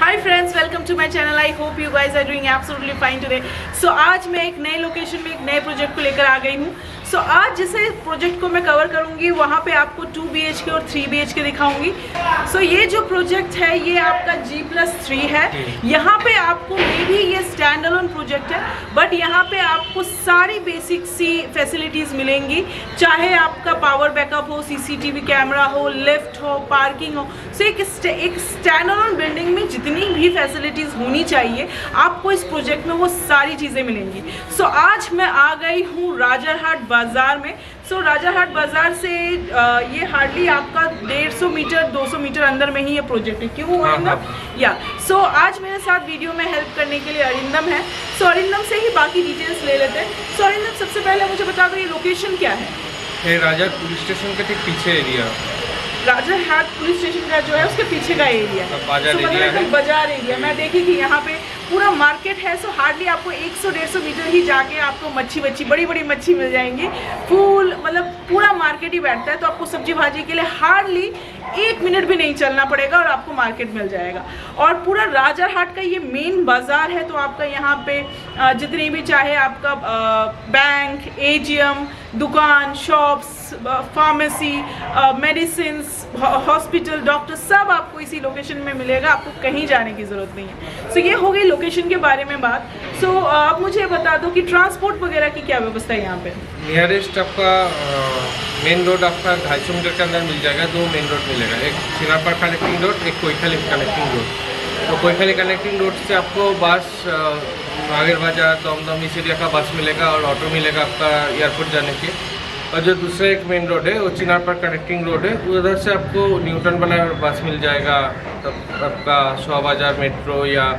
Hi friends, welcome to my channel. I hope you guys are doing absolutely fine today. So आज मैं एक नए location में एक नए प्रोजेक्ट को लेकर आ गई हूँ। सो आज जिसे प्रोजेक्ट को मैं कवर करूँगी वहाँ पे आपको 2 BHK और 3 BHK दिखाऊंगी। सो ये जो प्रोजेक्ट है ये आपका G+3 है। यहाँ पे आपको मे भी ये स्टैंड अलोन प्रोजेक्ट है, बट यहाँ पे आपको सारी बेसिक सी फैसिलिटीज़ मिलेंगी, चाहे आपका पावर बैकअप हो, CCTV कैमरा हो, लिफ्ट हो, पार्किंग हो। सो एक स्टैंड अलोन बिल्डिंग में जितनी भी फैसिलिटीज़ होनी चाहिए आपको इस प्रोजेक्ट में वो सारी चीज़ें मिलेंगी। सो आज मैं आ गई हूँ राजारहाट बाज़ार में। सो राजारहाट बाज़ार से ये हार्डली आपका 150 मीटर 200 मीटर अंदर में ही ये प्रोजेक्ट है। क्यों अरिंदम? या सो आज मेरे साथ वीडियो में हेल्प करने के लिए अरिंदम है। सो अरिंदम से ही बाकी डिटेल्स ले लेते हैं। सो अरिंदम, सबसे पहले मुझे बता दो ये लोकेशन क्या है? ये राजारहाट पुलिस स्टेशन के ठीक पीछे एरिया, राजारहाट पुलिस स्टेशन का जो है उसके पीछे का एरिया है, बाजार एरिया। मैं देखी कि यहाँ पे पूरा मार्केट है। सो हार्डली आपको 100-150 मीटर ही जाके आपको मच्छी बड़ी बड़ी मच्छी मिल जाएंगी। फूल मतलब पूरा मार्केट ही बैठता है, तो आपको सब्जी भाजी के लिए हार्डली 1 मिनट भी नहीं चलना पड़ेगा और आपको मार्केट मिल जाएगा। और पूरा राजारहाट का ये मेन बाज़ार है, तो आपका यहाँ पे जितनी भी चाहे आपका बैंक, ATM, दुकान, shops, pharmacy, medicines, hospital, doctor सब आपको इसी लोकेशन में मिलेगा। आपको कहीं जाने की ज़रूरत नहीं है। सो ये हो गई लोकेशन के बारे में बात। सो आप मुझे बता दो कि ट्रांसपोर्ट वगैरह की क्या व्यवस्था है यहाँ पे? नियरेस्ट आपका मेन रोड आपका 250 मीटर के अंदर मिल जाएगा। 2 मेन रोड मिलेगा, एक चिनारपाड़ कनेक्टिंग रोड, एक कोईखाली कनेक्टिंग रोड। तो कोईखाली कनेक्टिंग रोड से आपको बस नागेर बाजार, दमदम इस एरिया का बस मिलेगा और ऑटो मिलेगा आपका एयरपोर्ट जाने के। और जो दूसरा एक मेन रोड है वो चिनारपाड़ कनेक्टिंग रोड है, उधर से आपको न्यूटन बना बस मिल जाएगा। तब आपका शॉ बाजार मेट्रो या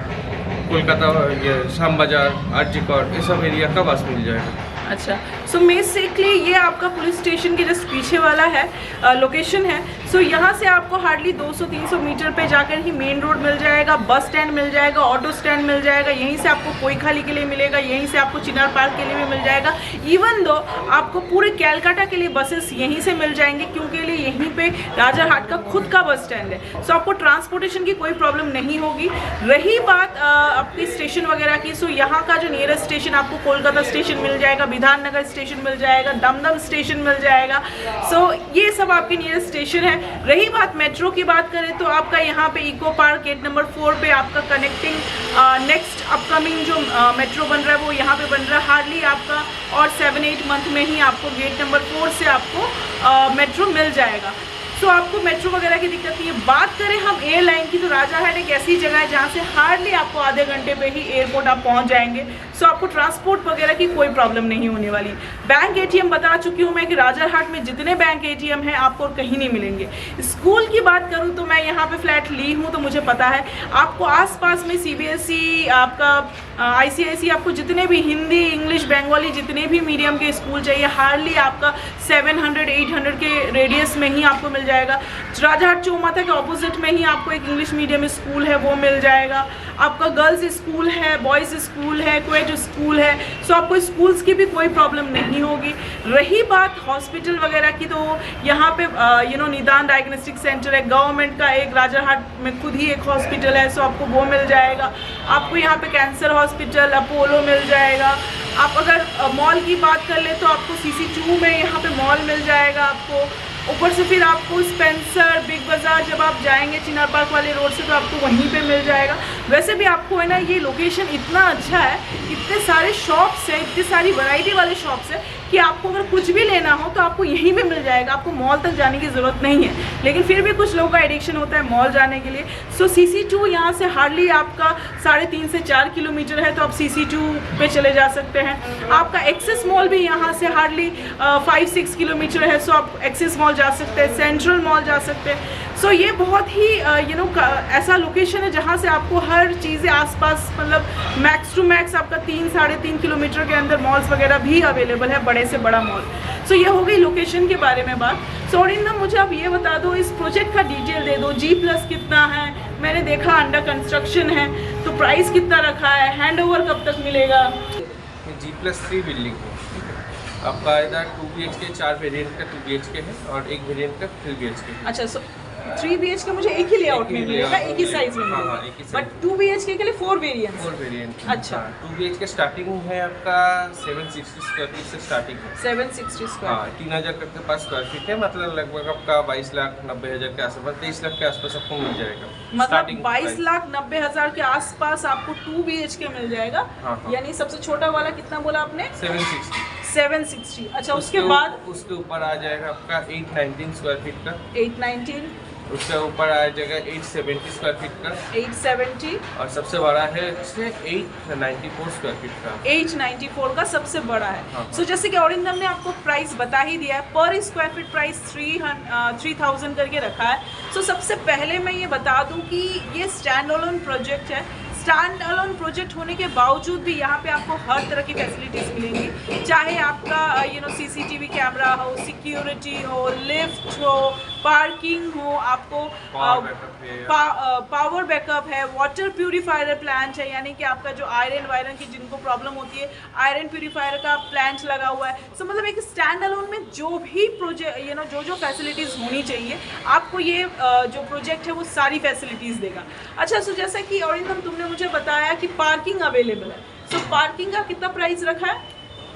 कोलकाता ये शाम बाजार, RG कॉर्ड, ये सब एरिया का बस मिल जाएगा। अच्छा, सो बेसिकली ये आपका पुलिस स्टेशन के जस्ट पीछे वाला है लोकेशन है। सो यहाँ से आपको हार्डली 200-300 मीटर पे जाकर ही मेन रोड मिल जाएगा, बस स्टैंड मिल जाएगा, ऑटो स्टैंड मिल जाएगा। यहीं से आपको कोईखाली के लिए मिलेगा, यहीं से आपको चिनार पार्क के लिए भी मिल जाएगा। इवन दो आपको पूरे कैलकाटा के लिए बसेस यहीं से मिल जाएंगे, क्योंकि यहीं पे राजारहाट का खुद का बस स्टैंड है। सो आपको ट्रांसपोर्टेशन की कोई प्रॉब्लम नहीं होगी। रही बात आपकी स्टेशन वगैरह की, सो यहाँ का जो नियरेस्ट स्टेशन आपको कोलकाता स्टेशन मिल जाएगा, विधाननगर स्टेशन मिल जाएगा, दमदम स्टेशन मिल जाएगा। सो ये सब आपके नियरेस्ट स्टेशन है। रही बात मेट्रो की बात करें तो आपका यहाँ पे इको पार्क गेट नंबर 4 पे आपका कनेक्टिंग नेक्स्ट अपकमिंग जो मेट्रो बन रहा है वो यहाँ पे बन रहा है। हार्डली आपका और 7-8 मंथ में ही आपको गेट नंबर 4 से आपको मेट्रो मिल जाएगा। सो आपको मेट्रो वगैरह की दिक्कत नहीं है। बात करें हम एयरलाइन की, तो राजारहाट एक ऐसी जगह है जहाँ से हार्डली आपको आधे घंटे पे ही एयरपोर्ट आप पहुँच जाएंगे। सो आपको ट्रांसपोर्ट वगैरह की कोई प्रॉब्लम नहीं होने वाली। बैंक ATM बता चुकी हूँ मैं कि राजारहाट में जितने बैंक ATM हैं आपको कहीं नहीं मिलेंगे। स्कूल की बात करूँ तो मैं यहाँ पे फ्लैट ली हूँ, तो मुझे पता है आपको आसपास में CBSE, आपका ICIC, आपको जितने भी हिंदी, इंग्लिश, बंगाली जितने भी मीडियम के स्कूल चाहिए हार्डली आपका 700-800 के रेडियस में ही आपको मिल जाएगा। राजारहाट चौमाथा के ऑपोजिट में ही आपको एक इंग्लिश मीडियम स्कूल है वो मिल जाएगा। आपका गर्ल्स स्कूल है, बॉयज़ स्कूल है, क्वेट स्कूल है। सो आपको स्कूल्स की भी कोई प्रॉब्लम नहीं होगी। रही बात हॉस्पिटल वगैरह की, तो यहाँ पे निदान डायग्नोस्टिक सेंटर है गवर्नमेंट का, एक राजारहाट में खुद ही एक हॉस्पिटल है। सो आपको वो मिल जाएगा। आपको यहाँ पे कैंसर हॉस्पिटल, अपोलो मिल जाएगा। आप अगर मॉल की बात कर ले तो आपको CC2 में यहाँ पे मॉल मिल जाएगा आपको। ऊपर से फिर आपको स्पेंसर, बिग बाज़ार जब आप जाएंगे चिनार पार्क वाले रोड से तो आपको वहीं पे मिल जाएगा। वैसे भी आपको है ना ये लोकेशन इतना अच्छा है, इतने सारे शॉप्स हैं, इतनी सारी वैरायटी वाले शॉप्स हैं कि आपको अगर कुछ भी लेना हो तो आपको यहीं पे मिल जाएगा। आपको मॉल तक जाने की ज़रूरत नहीं है, लेकिन फिर भी कुछ लोगों का एडिक्शन होता है मॉल जाने के लिए। सो CC2 यहाँ से हार्डली आपका 3.5 से 4 किलोमीटर है, तो आप CC2 पे चले जा सकते हैं। आपका एक्सेस मॉल भी यहाँ से हार्डली 5-6 किलोमीटर है। सो आप एक्सेस मॉल जा सकते हैं, सेंट्रल मॉल जा सकते हैं। सो ये बहुत ही ऐसा लोकेशन है जहाँ से आपको हर चीज़ें आसपास, मतलब मैक्स टू मैक्स आपका 3-3.5 किलोमीटर के अंदर मॉल्स वगैरह भी अवेलेबल है, बड़े से बड़ा मॉल। सो ये हो गई लोकेशन के बारे में बात। सो अरिंदम, मुझे आप ये बता दो, इस प्रोजेक्ट का डिटेल दे दो। G+ कितना है? मैंने देखा अंडर कंस्ट्रक्शन है, तो प्राइस कितना रखा है, हैंडओवर कब तक मिलेगा? G+3 बिल्डिंग है आपका। इधर 2 BHK 4 वेरिएंट का 2 BHK है और एक वेरिएंट का 3 BHK है। अच्छा, सो 3 BHK मुझे एक ही लेआउट में मिलेगा, एक ही साइज में हाँ, मिलेगा, एक ही size बट 2 BHK के लिए 4 वेरिएंट्स। 4 वेरिएंट। अच्छा। 2 BHK स्टार्टिंग है आपका 760 स्क्वायर फीट से स्टार्टिंग है। 760 स्क्वायर। हाँ, 3000 के पास स्क्वायर फीट है, मतलब लगभग आपका 22,90,000 के आसपास, 23 लाख के आसपास आपको मिल जाएगा। मतलब 22,90,000 के आसपास आपको 2 BHK मिल जाएगा। हाँ। यानी सबसे छोटा वाला कितना बोला आपने? 760। 760। अच्छा, उसके बाद उसके ऊपर आ जाएगा आपका 819 स्क्वायर फीट का। 819। उसके ऊपर आ जाएगा 870 स्क्वायर फीट का। 870। और सबसे बड़ा है इससे 894 स्क्वायर फीट का। 894 का सबसे बड़ा है। हाँ। सो जैसे कि औरिंदम ने आपको प्राइस बता ही दिया है, पर स्क्वायर फीट प्राइस 3000 करके रखा है। सो सबसे पहले मैं ये बता दूं कि ये स्टैंड अलोन प्रोजेक्ट है। स्टैंड अलोन प्रोजेक्ट होने के बावजूद भी यहाँ पे आपको हर तरह की फैसिलिटीज़ मिलेंगी, चाहे आपका CCTV कैमरा हो, सिक्योरिटी हो, लिफ्ट हो, पार्किंग हो, आपको पावर बैकअप है, वाटर प्यूरिफायर प्लांट है, यानी कि आपका जो आयरन वायरन की जिनको प्रॉब्लम होती है, आयरन प्यूरिफायर का प्लांट लगा हुआ है। सो मतलब एक स्टैंड अलोन में जो भी प्रोजेक्ट जो फैसिलिटीज़ होनी चाहिए, आपको ये जो प्रोजेक्ट है वो सारी फैसिलिटीज़ देगा। अच्छा, सो जैसा कि औरिंदम तुमने मुझे बताया कि पार्किंग अवेलेबल है, सो पार्किंग का कितना प्राइस रखा है?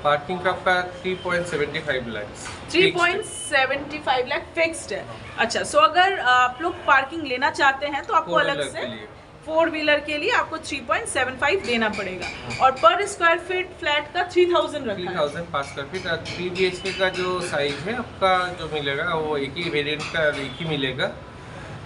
पार्किंग का आपका 3.75 लाख। 3.75 लाख फिक्स्ड है। अच्छा, सो अगर आप लोग पार्किंग लेना चाहते हैं तो आपको अलग से 4 व्हीलर के लिए आपको 3.75 देना पड़ेगा, और पर स्क्वायर फीट फ्लैट का 3000 रखा है। 3000 पर स्क्वायर फीट। 3 BHK का जो साइज है आपका जो मिलेगा वो एक ही वेरिएंट का एक ही मिलेगा।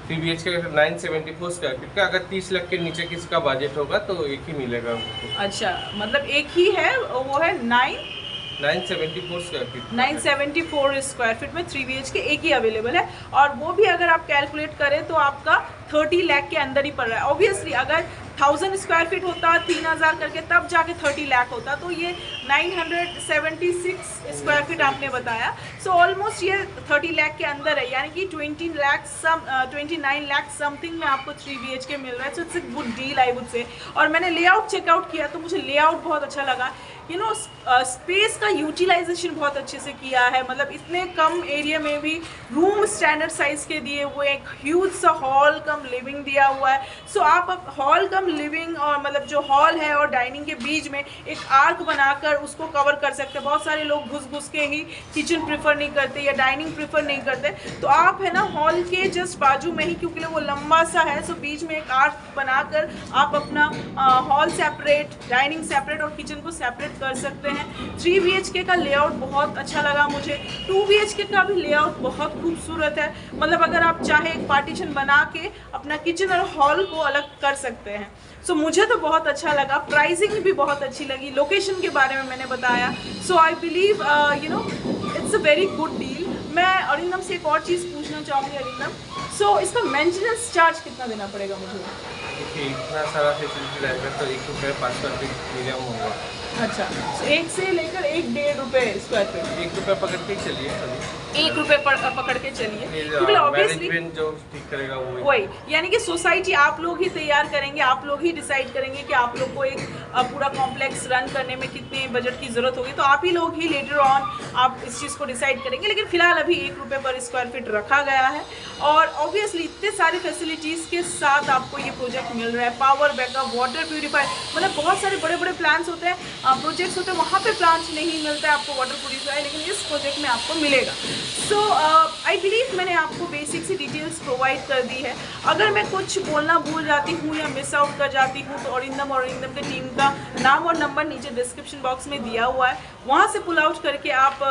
3 BHK 974 स्क्वायर फीट का। अगर 30 लाख के नीचे किसका बजट होगा तो एक ही मिलेगा उनको। अच्छा, मतलब एक ही है, वो है 974 स्क्वायर फीट। 974 स्क्वायर फीट में 3 BHK एक ही अवेलेबल है, और वो भी अगर आप कैलकुलेट करें तो आपका 30 लाख के अंदर ही पड़ रहा है। ऑब्वियसली अगर 1000 स्क्वायर फीट होता, 3000 करके, तब जाके 30 लाख होता, तो ये 976 स्क्वायर फीट आपने बताया। सो ऑलमोस्ट ये 30 लाख के अंदर है, यानी कि 29 लाख समथिंग में आपको 3 BHK मिल रहा है। So it's a good deal I would say. और मैंने लेआउट चेकआउट किया तो मुझे लेआउट बहुत अच्छा लगा। स्पेस का यूटिलाइजेशन बहुत अच्छे से किया है, मतलब इतने कम एरिया में भी रूम स्टैंडर्ड साइज के दिए हुए, एक ह्यूज सा हॉल कम लिविंग दिया हुआ है। सो आप अब हॉल कम लिविंग, और मतलब जो हॉल है और डाइनिंग के बीच में एक आर्क बनाकर उसको कवर कर सकते हैं। बहुत सारे लोग घुस के ही किचन प्रेफर नहीं करते या डाइनिंग प्रेफर नहीं करते, तो आप है ना हॉल के जस्ट बाजू में ही, क्योंकि वो लंबा सा है, सो बीच में एक आर्क बनाकर आप अपना हॉल सेपरेट, डाइनिंग सेपरेट और किचन को सेपरेट कर सकते हैं। 3 BHK का लेआउट बहुत अच्छा लगा मुझे। 2 BHK का भी लेआउट बहुत खूबसूरत है, मतलब अगर आप चाहे एक पार्टीशन बना के अपना किचन और हॉल को अलग कर सकते हैं। सो मुझे तो बहुत अच्छा लगा, प्राइसिंग भी बहुत अच्छी लगी, लोकेशन के बारे में मैंने बताया। So I believe it's a very good deal. मैं अरिंदम से एक और चीज़ पूछना चाहूँगी। अरिंदम, सो इसका मेंटेनेंस चार्ज कितना देना पड़ेगा मुझे? देखिए, इतना सारा फैसिलिटी रहेगा तो 1 रुपये 5 स्क्वायर फीट मिनिमम होगा। अच्छा, एक से लेकर 1-1.5 रुपये स्क्वायर फीट। 1 रुपये पकड़ के चलिए अभी। 1 रुपये पकड़ के चलिए, क्योंकि ऑब्वियसली मैनेजमेंट जो ठीक करेगा वही, यानी कि सोसाइटी आप लोग ही तैयार करेंगे, आप लोग ही डिसाइड करेंगे कि आप लोग को एक पूरा कॉम्प्लेक्स रन करने में कितने बजट की ज़रूरत होगी, तो आप ही लोग ही लेटर ऑन आप इस चीज़ को डिसाइड करेंगे। लेकिन फिलहाल अभी 1 रुपये पर स्क्वायर फीट रखा गया है, और ऑब्वियसली इतने सारे फैसिलिटीज़ के साथ आपको ये प्रोजेक्ट मिल रहा है। पावर बैकअप, वाटर प्यूरिफायर, मतलब बहुत सारे बड़े बड़े प्लान्स होते हैं, प्रोजेक्ट्स होते हैं, वहाँ पे प्लांट नहीं मिलता है आपको वाटर प्यूरिफायर, लेकिन इस प्रोजेक्ट में आपको मिलेगा। सो आई बिलीव मैंने आपको बेसिक सी डिटेल्स प्रोवाइड कर दी है। अगर मैं कुछ बोलना भूल जाती हूँ या मिस आउट कर जाती हूँ तो औरिंदम और औरिंदम के टीम का नाम और नंबर नीचे डिस्क्रिप्शन बॉक्स में दिया हुआ है, वहाँ से पुल आउट करके आप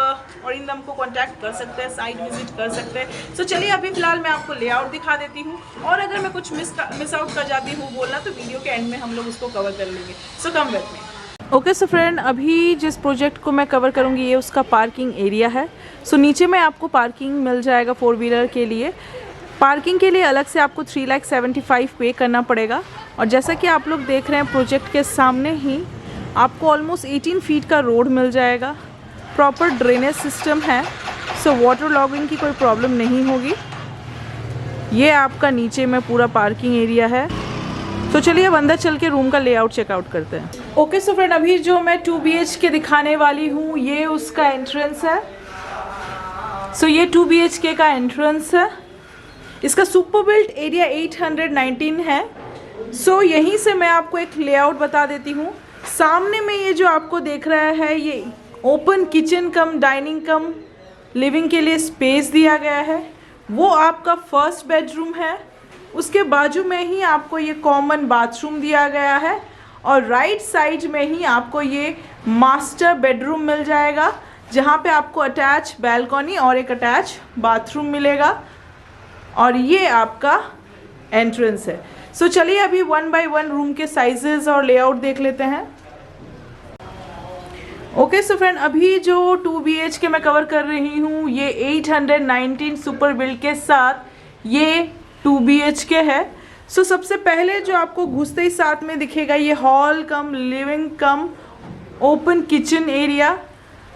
औरिंदम को कॉन्टैक्ट कर सकते हैं, साइट विजिट कर सकते हैं। सो चलिए अभी फ़िलहाल मैं आपको लेआउट दिखा देती हूँ, और अगर मैं कुछ मिस आउट कर जाती हूँ बोलना तो वीडियो के एंड में हम लोग उसको कवर कर लेंगे। So come with me. Okay, so friend, अभी जिस प्रोजेक्ट को मैं कवर करूँगी ये उसका पार्किंग एरिया है। सो नीचे में आपको पार्किंग मिल जाएगा 4 व्हीलर के लिए। पार्किंग के लिए अलग से आपको 3,75,000 पे करना पड़ेगा। और जैसा कि आप लोग देख रहे हैं, प्रोजेक्ट के सामने ही आपको ऑलमोस्ट 18 फीट का रोड मिल जाएगा। प्रॉपर ड्रेनेज सिस्टम है, सो वाटर लॉगिंग की कोई प्रॉब्लम नहीं होगी। ये आपका नीचे में पूरा पार्किंग एरिया है। तो चलिए अब अंदर चल के रूम का लेआउट चेकआउट करते हैं। ओके, सो फ्रेंड, अभी जो मैं 2 BHK दिखाने वाली हूँ ये उसका एंट्रेंस है। सो ये 2 BHK का एंट्रेंस है। इसका सुपर बिल्ट एरिया 819 है। सो यहीं से मैं आपको एक लेआउट बता देती हूँ। सामने में ये जो आपको देख रहा है ये ओपन किचन कम डाइनिंग कम लिविंग के लिए स्पेस दिया गया है, वो आपका फर्स्ट बेडरूम है। उसके बाजू में ही आपको ये कॉमन बाथरूम दिया गया है और राइट साइड में ही आपको ये मास्टर बेडरूम मिल जाएगा, जहाँ पे आपको अटैच बैल्कनी और एक अटैच बाथरूम मिलेगा और ये आपका एंट्रेंस है। सो चलिए अभी 1 बाय 1 रूम के साइजेस और लेआउट देख लेते हैं। ओके सो फ्रेंड, अभी जो 2 BHK मैं कवर कर रही हूँ ये 819 सुपर बिल्ड के साथ ये 2 BHK है। सो सबसे पहले जो आपको घुसते ही साथ में दिखेगा ये hall cum living cum open kitchen area.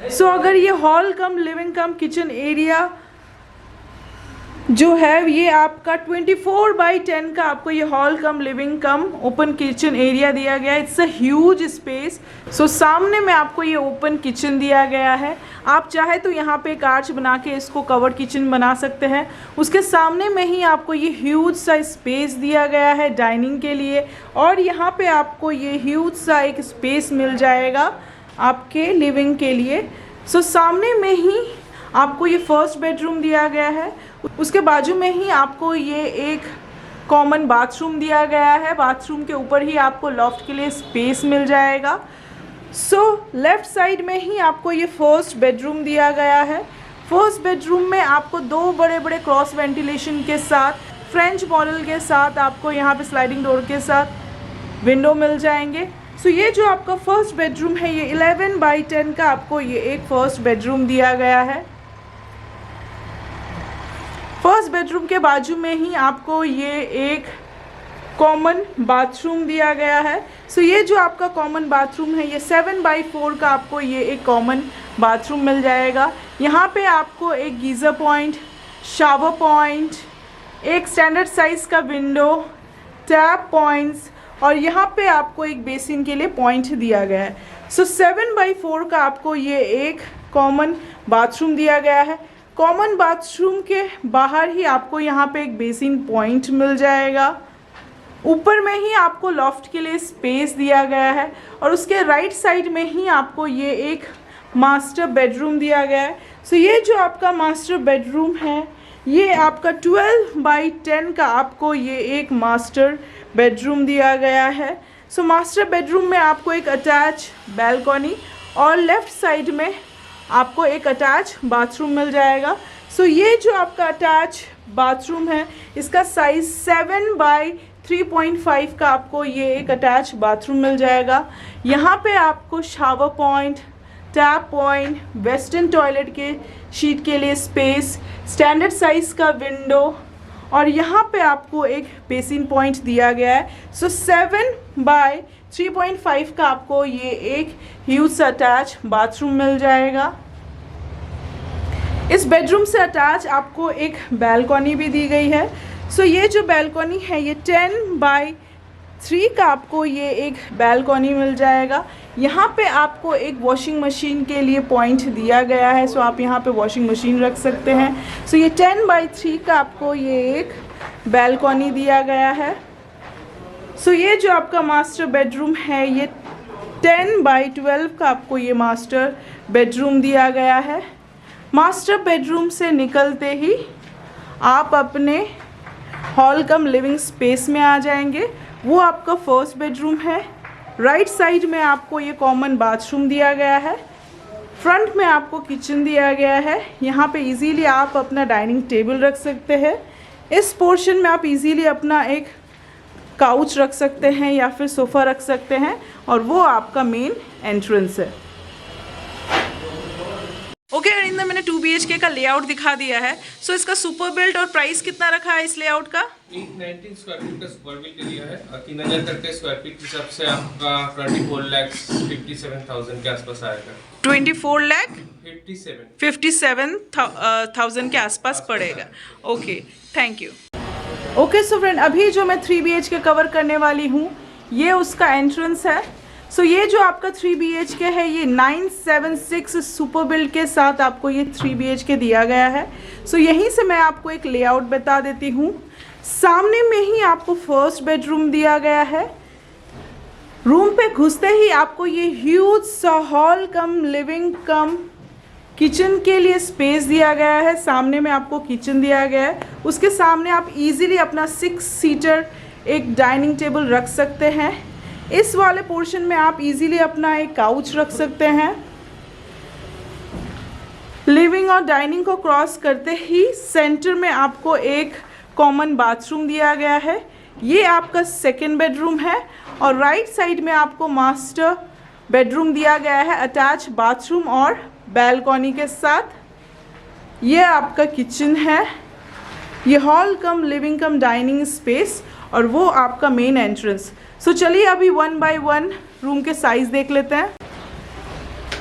सो अगर ये हॉल कम लिविंग कम किचन एरिया जो है ये आपका 24 बाई 10 का आपको ये hall cum living cum open kitchen area दिया गया है। It's a huge space. So सामने में आपको ये ओपन किचन दिया गया है। आप चाहे तो यहाँ पे एक आर्च बना के इसको कवर्ड किचन बना सकते हैं। उसके सामने में ही आपको ये ह्यूज सा स्पेस दिया गया है डाइनिंग के लिए और यहाँ पे आपको ये ह्यूज सा एक स्पेस मिल जाएगा आपके लिविंग के लिए। सो सामने में ही आपको ये फर्स्ट बेडरूम दिया गया है। उसके बाजू में ही आपको ये एक कॉमन बाथरूम दिया गया है। बाथरूम के ऊपर ही आपको लॉफ्ट के लिए स्पेस मिल जाएगा। सो लेफ्ट साइड में ही आपको ये फर्स्ट बेडरूम दिया गया है। फर्स्ट बेडरूम में आपको 2 बड़े बड़े क्रॉस वेंटिलेशन के साथ फ्रेंच मॉडल के साथ आपको यहाँ पे स्लाइडिंग डोर के साथ विंडो मिल जाएंगे। सो ये जो आपका फर्स्ट बेडरूम है ये 11 बाई 10 का आपको ये एक फर्स्ट बेडरूम दिया गया है। फर्स्ट बेडरूम के बाजू में ही आपको ये एक कॉमन बाथरूम दिया गया है। सो ये जो आपका कॉमन बाथरूम है ये 7 बाई 4 का आपको ये एक कॉमन बाथरूम मिल जाएगा। यहाँ पे आपको एक गीज़र पॉइंट, शावर पॉइंट, एक स्टैंडर्ड साइज़ का विंडो, टैप पॉइंट्स और यहाँ पे आपको एक बेसिन के लिए पॉइंट दिया गया है। सो 7 बाई 4 का आपको ये एक कॉमन बाथरूम दिया गया है। कॉमन बाथरूम के बाहर ही आपको यहाँ पे एक बेसिन पॉइंट मिल जाएगा। ऊपर में ही आपको लॉफ्ट के लिए स्पेस दिया गया है और उसके राइट साइड में ही आपको ये एक मास्टर बेडरूम दिया गया है। सो ये जो आपका मास्टर बेडरूम है ये आपका 12 बाई 10 का आपको ये एक मास्टर बेडरूम दिया गया है। सो मास्टर बेडरूम में आपको एक अटैच बैल्कनी और लेफ़्ट साइड में आपको एक अटैच बाथरूम मिल जाएगा। सो ये जो आपका अटैच बाथरूम है इसका साइज़ 7 बाई 3.5 का आपको ये एक अटैच बाथरूम मिल जाएगा। यहाँ पे आपको shower point, tap point, western toilet के शीट के लिए स्पेस, स्टैंडर्ड साइज़ का विंडो और यहाँ पे आपको एक बेसिन पॉइंट दिया गया है। सो 7 बाई 3.5 का आपको ये एक ह्यूज अटैच बाथरूम मिल जाएगा। इस बेडरूम से अटैच आपको एक बैल्कनी भी दी गई है। सो ये जो बैल्कनी है ये 10 बाई 3 का आपको ये एक बैल्कनी मिल जाएगा। यहाँ पे आपको एक वॉशिंग मशीन के लिए पॉइंट दिया गया है। सो आप यहाँ पे वॉशिंग मशीन रख सकते हैं। सो ये 10 बाई 3 का आपको ये एक बैल्कनी दिया गया है। सो ये जो आपका मास्टर बेडरूम है ये 10 बाई 12 का आपको ये मास्टर बेडरूम दिया गया है। मास्टर बेडरूम से निकलते ही आप अपने हॉल कम लिविंग स्पेस में आ जाएंगे। वो आपका फर्स्ट बेडरूम है। राइट साइड में आपको ये कॉमन बाथरूम दिया गया है। फ्रंट में आपको किचन दिया गया है। यहाँ पे इजीली आप अपना डाइनिंग टेबल रख सकते हैं। इस पोर्शन में आप इजीली अपना एक काउच रख सकते हैं या फिर सोफ़ा रख सकते हैं और वो आपका मेन एंट्रेंस है। ओके अरिंदर, मैंने 2 BHK का लेआउट दिखा दिया है। सो इसका सुपर बिल्ट और प्राइस कितना रखा है इस लेआउट का? 19 स्क्वायर फीट का सुपर बिल्ट लिया है और 3000 करके स्क्वायर फीट के हिसाब से आपका 24,57,000 के आसपास आएगा। 24,57,000 के आसपास पड़ेगा। Okay, thank you. Okay so friend, अभी जो मैं 3 BHK कवर करने वाली हूँ ये उसका एंट्रेंस है। सो ये जो आपका 3 BHK है ये 976 सुपर बिल्ड के साथ आपको ये 3 BHK दिया गया है। सो यहीं से मैं आपको एक लेआउट बता देती हूँ। सामने में ही आपको फर्स्ट बेडरूम दिया गया है। रूम पे घुसते ही आपको ये ह्यूज सा हॉल कम लिविंग कम किचन के लिए स्पेस दिया गया है। सामने में आपको किचन दिया गया है। उसके सामने आप इजीली अपना 6 सीटर एक डाइनिंग टेबल रख सकते हैं। इस वाले पोर्शन में आप इजीली अपना एक काउच रख सकते हैं। लिविंग और डाइनिंग को क्रॉस करते ही सेंटर में आपको एक कॉमन बाथरूम दिया गया है। ये आपका सेकेंड बेडरूम है और राइट साइड में आपको मास्टर बेडरूम दिया गया है अटैच बाथरूम और बैल्कॉनी के साथ। ये आपका किचन है। ये हॉल कम लिविंग कम डाइनिंग स्पेस और वो आपका मेन एंट्रेंस। सो चलिए अभी 1 बाय 1 रूम के साइज़ देख लेते हैं।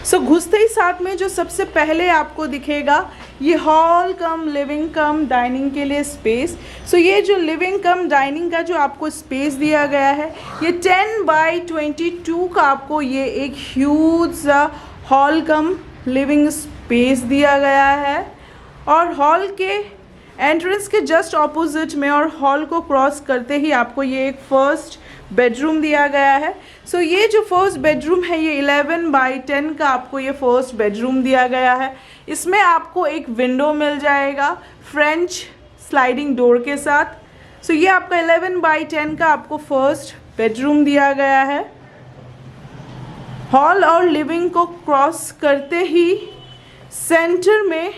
सो घुसते ही साथ में जो सबसे पहले आपको दिखेगा ये हॉल कम लिविंग कम डाइनिंग के लिए स्पेस। सो ये जो लिविंग कम डाइनिंग का जो आपको स्पेस दिया गया है ये 10 बाय 22 का आपको ये एक huge hall cum living space दिया गया है। और हॉल के एंट्रेंस के जस्ट ऑपोजिट में और हॉल को क्रॉस करते ही आपको ये एक फर्स्ट बेडरूम दिया गया है। सो ये जो फर्स्ट बेडरूम है ये 11 बाय 10 का आपको ये फर्स्ट बेडरूम दिया गया है। इसमें आपको एक विंडो मिल जाएगा फ्रेंच स्लाइडिंग डोर के साथ। सो ये आपका 11 बाय 10 का आपको फर्स्ट बेडरूम दिया गया है। हॉल और लिविंग को क्रॉस करते ही सेंटर में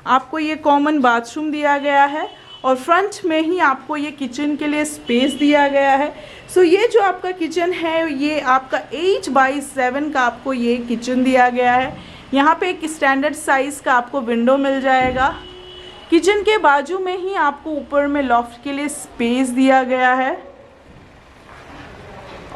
आपको ये कॉमन बाथरूम दिया गया है और फ्रंट में ही आपको ये किचन के लिए स्पेस दिया गया है। सो ये जो आपका किचन है ये आपका 8 बाय 7 का आपको ये किचन दिया गया है। यहाँ पे एक स्टैंडर्ड साइज़ का आपको विंडो मिल जाएगा। किचन के बाजू में ही आपको ऊपर में लॉफ्ट के लिए स्पेस दिया गया है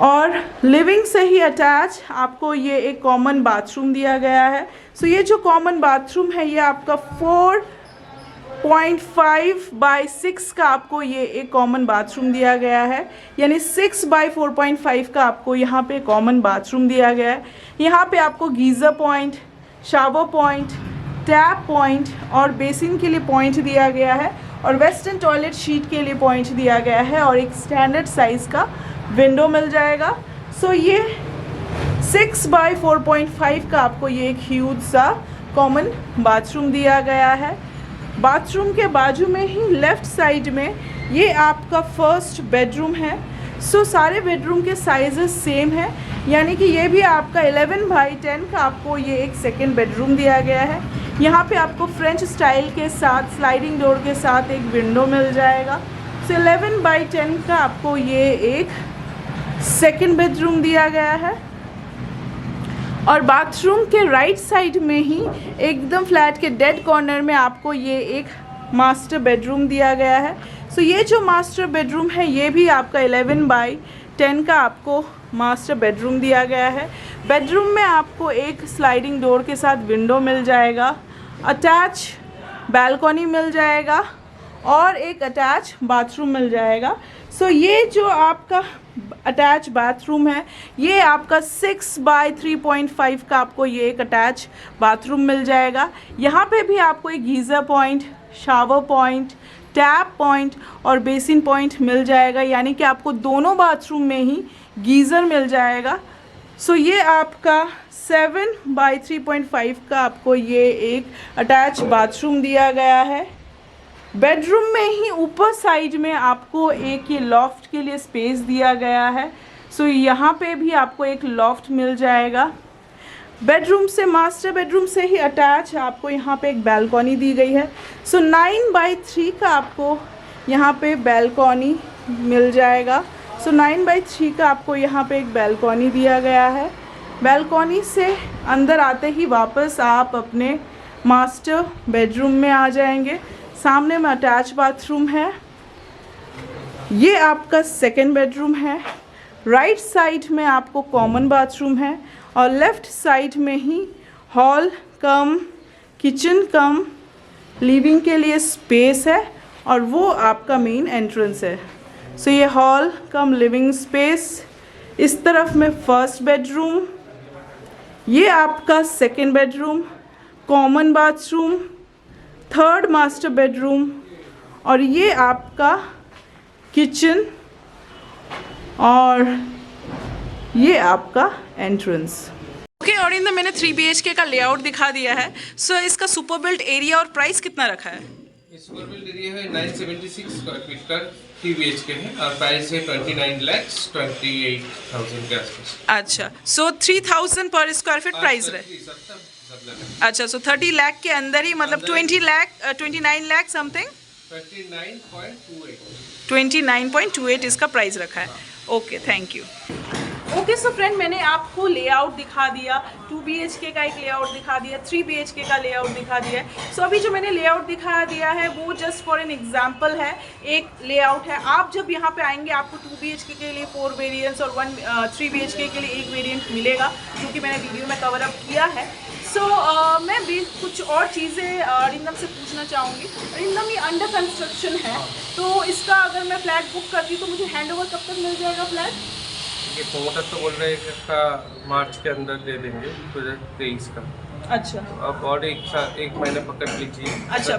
और लिविंग से ही अटैच आपको ये एक कॉमन बाथरूम दिया गया है। सो ये जो कॉमन बाथरूम है ये आपका 4.5 बाय 6 का आपको ये एक कॉमन बाथरूम दिया गया है, यानी 6 बाय 4.5 का आपको यहाँ पे कॉमन बाथरूम दिया गया है। यहाँ पे आपको geyser point, shower point, tap point और बेसिन के लिए पॉइंट दिया गया है और वेस्टर्न टॉयलेट शीट के लिए पॉइंट दिया गया है और एक स्टैंडर्ड साइज़ का विंडो मिल जाएगा। सो ये 6 बाय 4.5 का आपको ये एक ह्यूज सा कॉमन बाथरूम दिया गया है। बाथरूम के बाजू में ही लेफ़्ट साइड में ये आपका फर्स्ट बेडरूम है। सो सारे बेडरूम के साइजेस सेम है, यानी कि ये भी आपका 11 बाय 10 का आपको ये एक सेकेंड बेडरूम दिया गया है। यहाँ पे आपको फ्रेंच स्टाइल के साथ स्लाइडिंग डोर के साथ एक विंडो मिल जाएगा। सो 11 बाय 10 का आपको ये एक सेकेंड बेडरूम दिया गया है और बाथरूम के राइट साइड में ही एकदम फ्लैट के डेड कॉर्नर में आपको ये एक मास्टर बेडरूम दिया गया है। सो ये जो मास्टर बेडरूम है ये भी आपका 11 बाय 10 का आपको मास्टर बेडरूम दिया गया है। बेडरूम में आपको एक स्लाइडिंग डोर के साथ विंडो मिल जाएगा, अटैच बैल्कनी मिल जाएगा और एक अटैच बाथरूम मिल जाएगा। सो ये जो आपका अटैच बाथरूम है ये आपका 6 बाय 3.5 का आपको ये एक अटैच बाथरूम मिल जाएगा। यहाँ पे भी आपको एक geyser point, shower point, tap point और बेसिन पॉइंट मिल जाएगा, यानी कि आपको दोनों बाथरूम में ही गीज़र मिल जाएगा। सो ये आपका 7 बाय 3.5 का आपको ये एक अटैच बाथरूम दिया गया है। बेडरूम में ही ऊपर साइड में आपको एक ये लॉफ्ट के लिए स्पेस दिया गया है। सो यहाँ पे भी आपको एक लॉफ्ट मिल जाएगा। बेडरूम से मास्टर बेडरूम से ही अटैच आपको यहाँ पे एक बैल्कनी दी गई है। सो 9 बाय 3 का आपको यहाँ पे बैल्कनी मिल जाएगा। सो 9 बाय 3 का आपको यहाँ पे एक बैल्कनी दिया गया है। बैल्कनी से अंदर आते ही वापस आप अपने मास्टर बेडरूम में आ जाएंगे। सामने में अटैच बाथरूम है। ये आपका सेकेंड बेडरूम है। राइट साइड में आपको कॉमन बाथरूम है और लेफ़्ट साइड में ही हॉल कम किचन कम लिविंग के लिए स्पेस है और वो आपका मेन एंट्रेंस है। सो ये हॉल कम लिविंग स्पेस इस तरफ में फर्स्ट बेडरूम, ये आपका second bedroom, common bathroom, third master bedroom, और ये आपका किचन और ये आपका एंट्रेंस। ओके, और इन मैंने 3 BHK का लेआउट दिखा दिया है। सो इसका सुपर बिल्ट एरिया और प्राइस कितना रखा है? सुपर बिल्ट एरिया है 976 स्क्वायर फीट का 3 BHK है और प्राइस है 29,28,000 के आसपास। अच्छा, सो 3000 पर स्क्वायर फीट प्राइस रहे। अच्छा, सो 30 लाख के अंदर ही, मतलब 29 लाख समथिंग, 29.28 इसका प्राइस रखा है। Okay, thank you. Okay, so friend, मैंने आपको लेआउट दिखा दिया, 2 BHK का एक लेआउट दिखा दिया, 3 BHK का लेआउट दिखा दिया। सो अभी जो मैंने लेआउट दिखा दिया है वो जस्ट फॉर एन एग्जांपल है, एक लेआउट है। आप जब यहाँ पे आएंगे आपको 2 BHK के लिए 4 वेरिएंट्स और 3 BHK के लिए 1 वेरिएंट मिलेगा, जो कि मैंने वीडियो में कवर अप किया है। सो मैं भी कुछ और चीज़ें अरिंदम से पूछना चाहूँगी। अरिंदम, ये अंडर कंस्ट्रक्शन है, तो इसका अगर मैं फ्लैट बुक करती हूँ तो मुझे हैंडओवर कब तक मिल जाएगा फ्लैट? ये प्रमोटर तो बोल रहे हैं इसका मार्च के अंदर दे देंगे, 2023 का। अच्छा, अब और एक महीना पकड़ लीजिए। अच्छा,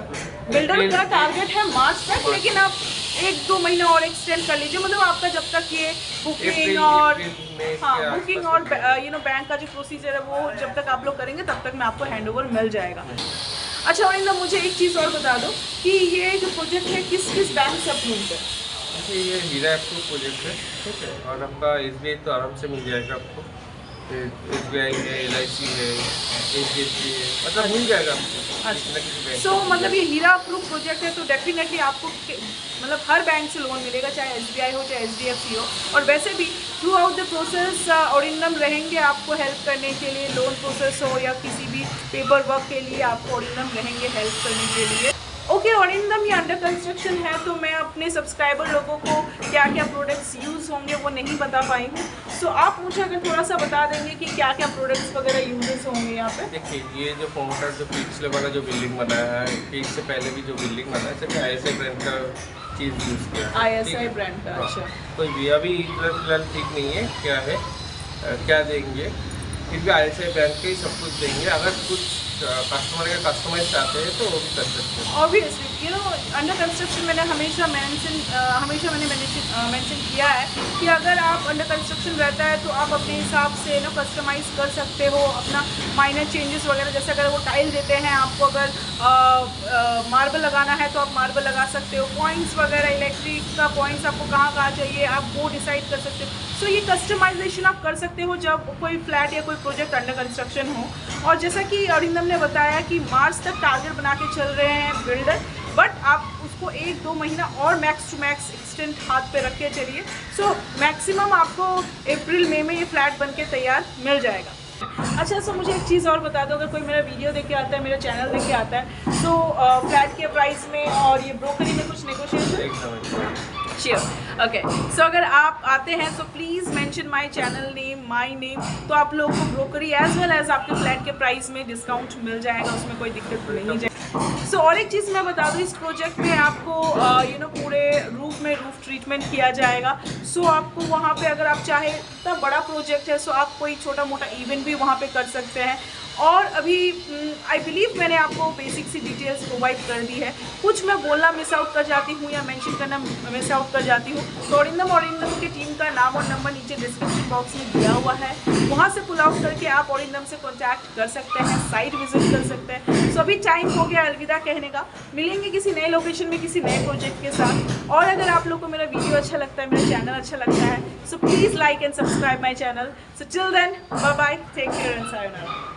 बिल्डर का टारगेट है मार्च तक, लेकिन आप 1-2 महीना और एक्सटेंड कर लीजिए। मतलब आपका जब तक ये बुकिंग और बुकिंग और बैंक का जो प्रोसीजर है वो जब तक आप लोग करेंगे तब तक में आपको हैंडओवर मिल जाएगा। अच्छा, और इंदा मुझे एक चीज़ और बता दो कि ये जो प्रोजेक्ट है किस बैंक से अप्रूव्ड है? ये हीरा अप्रूव प्रोजेक्ट है, ठीक है। और आपका SBI तो आराम से मिल जाएगा आपको, SBI है, LIC है, HDFC है, मतलब मिल जाएगा आपको। अच्छा, सो मतलब ये हीरा अप्रूव प्रोजेक्ट है तो डेफिनेटली आपको मतलब हर बैंक से लोन मिलेगा, चाहे SBI हो चाहे HDFC हो। और वैसे भी थ्रू आउट द प्रोसेस ओरिंदम रहेंगे आपको हेल्प करने के लिए, लोन प्रोसेस हो या किसी भी पेपर वर्क के लिए आपको ओरिंदम रहेंगे हेल्प करने के लिए। ओके, ओरिंदम ये अंडर कंस्ट्रक्शन है, तो मैं अपने सब्सक्राइबर लोगों को क्या क्या प्रोडक्ट्स यूज़ होंगे वो नहीं बता पाई हूँ। सो आप मुझे अगर थोड़ा सा बता देंगे कि क्या क्या प्रोडक्ट्स वगैरह यूजेस होंगे यहाँ पे। देखिए, ये जो प्रमोटर जो पिछले वाला जो बिल्डिंग बनाया है, इससे पहले भी जो बिल्डिंग बनाया है सिर्फ ISI ब्रांड का चीज़ यूज़ किया है। ISI ब्रांड का, अच्छा। तो ये अभी फिलहाल ठीक नहीं है, क्या है क्या देंगे, फिर भी ISI ब्रांड के ही सब कुछ देंगे। अगर कुछ कस्टमर का कस्टमाइज चाहते हैं तो वो भी कर सकते हैं। ऑब्वियसली अंडर कंस्ट्रक्शन मैंने हमेशा मेंशन किया है कि अगर आप अंडर कंस्ट्रक्शन रहता है तो आप अपने हिसाब से कस्टमाइज़ कर सकते हो अपना माइनर चेंजेस वगैरह। जैसे अगर वो टाइल देते हैं आपको, अगर मार्बल लगाना है तो आप मार्बल लगा सकते हो, पॉइंट्स वगैरह इलेक्ट्रिक का पॉइंट्स आपको कहाँ चाहिए आप वो डिसाइड कर सकते हो। सो ये कस्टमाइजेशन आप कर सकते हो जब कोई फ्लैट या कोई प्रोजेक्ट अंडर कंस्ट्रक्शन हो। और जैसा कि अरिंदम ने बताया कि मार्च तक टारगेट बना के चल रहे हैं बिल्डर, बट आप उसको 1-2 महीना और मैक्स टू मैक्स एक्सटेंड हाथ पे रख के चलिए। सो मैक्सिमम आपको अप्रैल मई में ये फ्लैट बन के तैयार मिल जाएगा। अच्छा, सो मुझे एक चीज़ और बता दो, अगर कोई मेरा वीडियो देख के आता है, मेरा चैनल देख के आता है, तो फ्लैट के प्राइस में और ये ब्रोकरी में कुछ नेगोशिएशन? Sure, okay. सो अगर आप आते हैं तो please mention my channel name, my name, तो आप लोगों को ब्रोकरी एज वेल एज आपके फ्लैट के प्राइस में डिस्काउंट मिल जाएगा, उसमें कोई दिक्कत नहीं जाएगी। सो और एक चीज़ मैं बता दूँ, इस प्रोजेक्ट में आपको पूरे रूफ में रूफ ट्रीटमेंट किया जाएगा। सो आपको वहाँ पे अगर आप चाहे, इतना बड़ा प्रोजेक्ट है, सो आप कोई छोटा मोटा इवेंट भी वहाँ पे कर सकते हैं। और अभी आई बिलीव मैंने आपको बेसिक सी डिटेल्स प्रोवाइड कर दी है। कुछ मैं बोलना मिस आउट कर जाती हूँ या मेंशन करना मिस आउट कर जाती हूँ तो ओरिंदम की टीम का नाम और नंबर नीचे डिस्क्रिप्शन बॉक्स में दिया हुआ है, वहाँ से पुल आउट करके आप ओरिंदम से कॉन्टैक्ट कर सकते हैं, साइट विजिट कर सकते हैं। सो अभी टाइम हो गया अलविदा कहने का, मिलेंगे किसी नए लोकेशन में किसी नए प्रोजेक्ट के साथ। और अगर आप लोग को मेरा वीडियो अच्छा लगता है, मेरा चैनल अच्छा लगता है, so please like and subscribe my channel. So till then, bye bye, take care and sayonara.